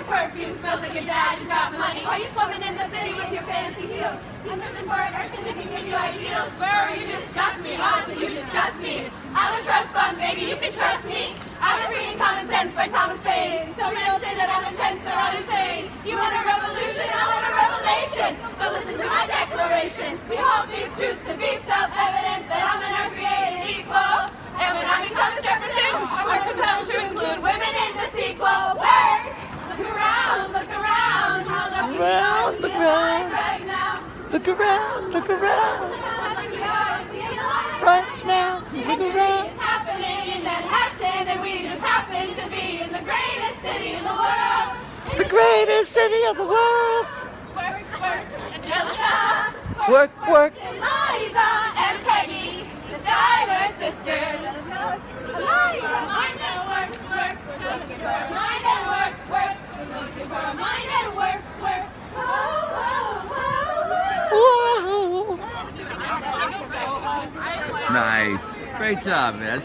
your perfume smells like your dad's got money. Why you slumming in the city with your fancy heels? You searching for an urchin that can give you ideals. Burr, you disgust me. Honestly, you disgust me. I'm a trust fund, baby, you can trust me. I've been reading Common Sense by Thomas Paine. Some men say that I'm intense or I'm insane. You want a revolution, I want a revelation. So listen to my declaration. We hold these truths to be self-evident, that all men are created equal. And when I become Jefferson, we're compelled to include women in the sequel. Work! Look around, look around. How lucky we are to be alive right now. Look around, look around. How lucky we are to be alive Right now, look around. It's happening in Manhattan, and we just happen to be in the greatest city in the world. The greatest city of the world. Work, work, Angelica. Work, work. Eliza and Peggy, the Schuyler sisters. Eliza, mind and work, work. Looking for a mind and work, work. Looking for a mind and work, work. Whoa, whoa, whoa, whoa. Whoa. Nice. Great job, man.